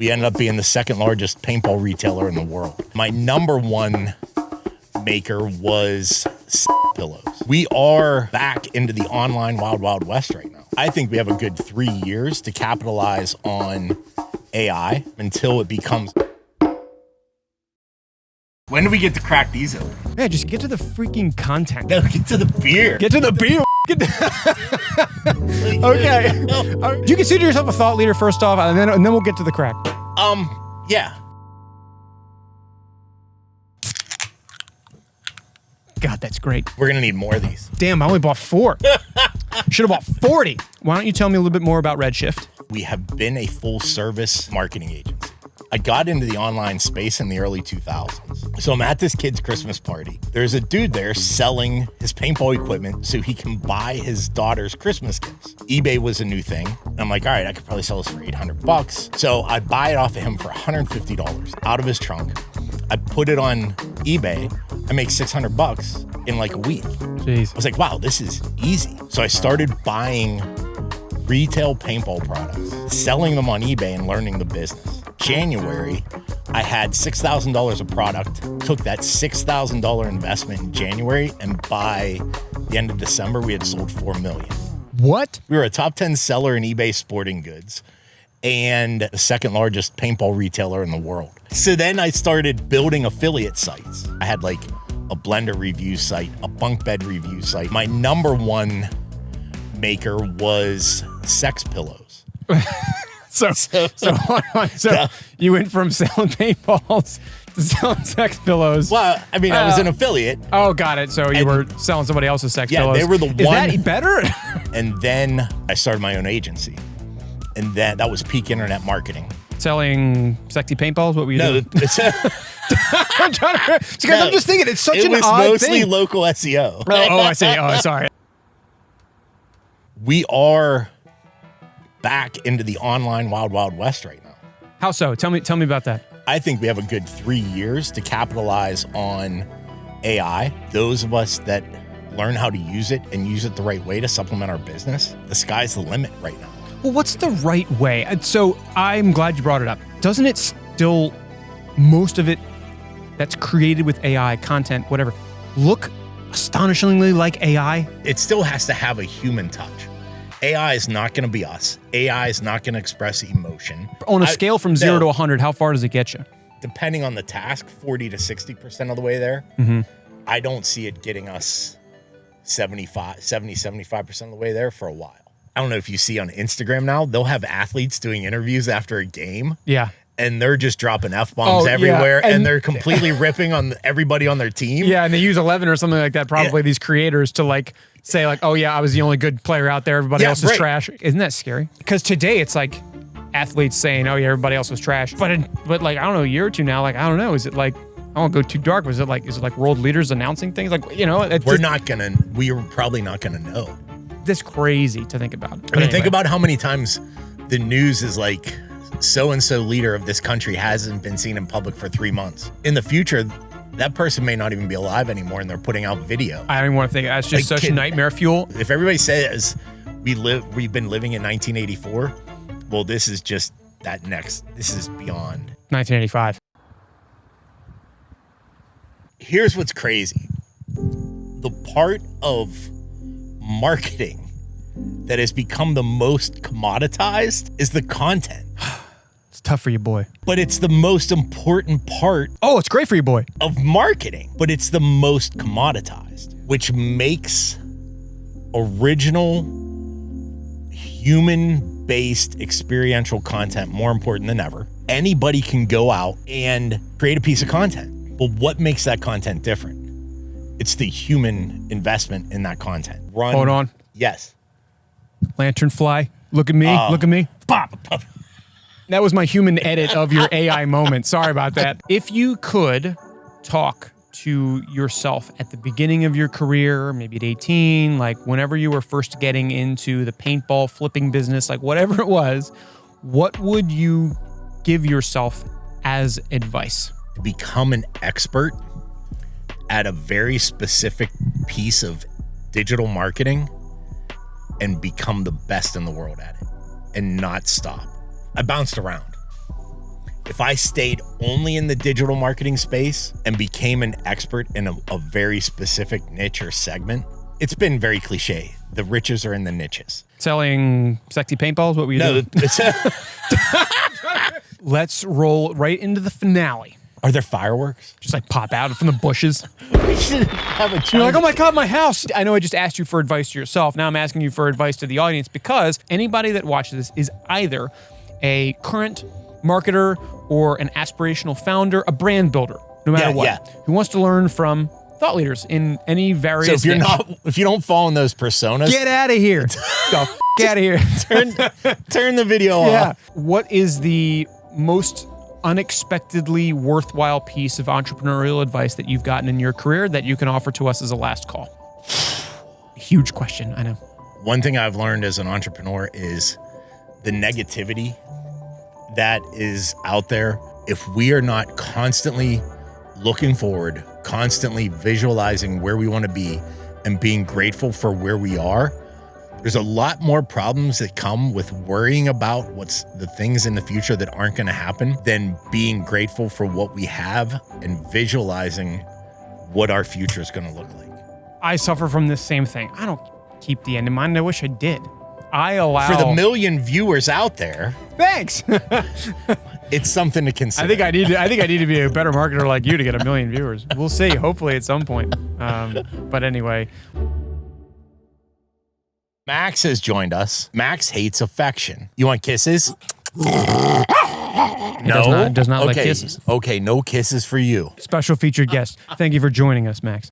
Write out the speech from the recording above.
We ended up being the second largest paintball retailer in the world. My number one maker was pillows. We are back into the online wild, wild west right now. I think we have a good 3 years to capitalize on AI until it becomes... When do we get to crack these open? Yeah, just get to the freaking content. No, get to the beer. Get to the beer. Okay. Do you consider yourself a thought leader first off, and then we'll get to the crack? Yeah. God, that's great. We're gonna need more of these. Damn, I only bought 4. Should have bought 40. Why don't you tell me a little bit more about RedShift? We have been a full service marketing agency. I got into the online space in the early 2000s. So I'm at this kid's Christmas party. There's a dude there selling his paintball equipment so he can buy his daughter's Christmas gifts. eBay was a new thing. And I'm like, all right, I could probably sell this for $800. So I buy it off of him for $150 out of his trunk. I put it on eBay. I make $600 in like a week. Jeez. I was like, wow, this is easy. So I started buying retail paintball products, selling them on eBay and learning the business. January, I had $6,000 of product, took that $6,000 investment in January, and by the end of December, we had sold $4 million. What? We were a top 10 seller in eBay sporting goods and the second largest paintball retailer in the world. So then I started building affiliate sites. I had like a blender review site, a bunk bed review site. My number one maker was sex pillows. So you went from selling paintballs to selling sex pillows. Well, I mean, I was an affiliate. Oh, got it. So you were selling somebody else's sex pillows. Yeah, they were the one. Is that better? And then I started my own agency. And that was peak internet marketing. Selling sexy paintballs? What were you doing? I'm just thinking, it's such an odd thing. It was mostly local SEO. Oh, I see. Oh, sorry. We are back into the online wild, wild west right now. How so? Tell me about that. I think we have a good 3 years to capitalize on AI. Those of us that learn how to use it and use it the right way to supplement our business, the sky's the limit right now. Well, what's the right way? So I'm glad you brought it up. Doesn't it still, most of it that's created with AI, content, whatever, look astonishingly like AI? It still has to have a human touch. AI is not going to be us. AI is not going to express emotion. On a scale from 0 to 100, how far does it get you? Depending on the task, 40 to 60% of the way there. Mm-hmm. I don't see it getting us 75% of the way there for a while. I don't know if you see on Instagram now, they'll have athletes doing interviews after a game. Yeah. And they're just dropping F-bombs everywhere. Yeah. And they're completely ripping on everybody on their team. Yeah, and they use 11 or something like that, probably these creators to like say like, oh yeah, I was the only good player out there. Everybody else is trash. Isn't that scary? Because today it's like athletes saying, oh yeah, everybody else was trash. But like, I don't know, a year or two now, like, I don't know, is it like, I won't go too dark. Is it like world leaders announcing things? Like, you know, we're probably not gonna know. That's crazy to think about. But anyway, think about how many times the news is like, so-and-so leader of this country hasn't been seen in public for 3 months. In the future, that person may not even be alive anymore and they're putting out video. I don't even want to think. That's just like, such nightmare fuel. If everybody says we've been living in 1984, well, this is just this is beyond. 1985. Here's what's crazy. The part of marketing that has become the most commoditized is the content. It's tough for you, boy. But it's the most important part. Oh, it's great for you, boy. Of marketing. But it's the most commoditized, which makes original human-based experiential content more important than ever. Anybody can go out and create a piece of content. But what makes that content different? It's the human investment in that content. Hold on. Yes. Lanternfly. Look at me. Look at me. Pop. That was my human edit of your AI moment. Sorry about that. If you could talk to yourself at the beginning of your career, maybe at 18, like whenever you were first getting into the paintball flipping business, like whatever it was, what would you give yourself as advice? To become an expert at a very specific piece of digital marketing and become the best in the world at it and not stop. I bounced around. If I stayed only in the digital marketing space and became an expert in a very specific niche or segment, it's been very cliche. The riches are in the niches. Selling sexy paintballs? What were you doing? Let's roll right into the finale. Are there fireworks? Just like pop out from the bushes. We should have a You're like, oh my God, my house. I know I just asked you for advice to yourself. Now I'm asking you for advice to the audience because anybody that watches this is either a current marketer or an aspirational founder, a brand builder, no matter what, who wants to learn from thought leaders in any various. So if you don't fall in those personas, get out of here. Get out of here. turn the video off. What is the most unexpectedly worthwhile piece of entrepreneurial advice that you've gotten in your career that you can offer to us as a last call? Huge question, I know. One thing I've learned as an entrepreneur is the negativity that is out there. If we are not constantly looking forward, constantly visualizing where we want to be and being grateful for where we are, there's a lot more problems that come with worrying about what's the things in the future that aren't going to happen than being grateful for what we have and visualizing what our future is going to look like. I suffer from this same thing. I don't keep the end in mind. I wish I did. I allow... For the million viewers out there... Thanks! It's something to consider. I think I need to be a better marketer like you to get 1 million viewers. We'll see. Hopefully at some point. But anyway... Max has joined us. Max hates affection. You want kisses? No? Does not like kisses. Okay, no kisses for you. Special featured guest. Thank you for joining us, Max.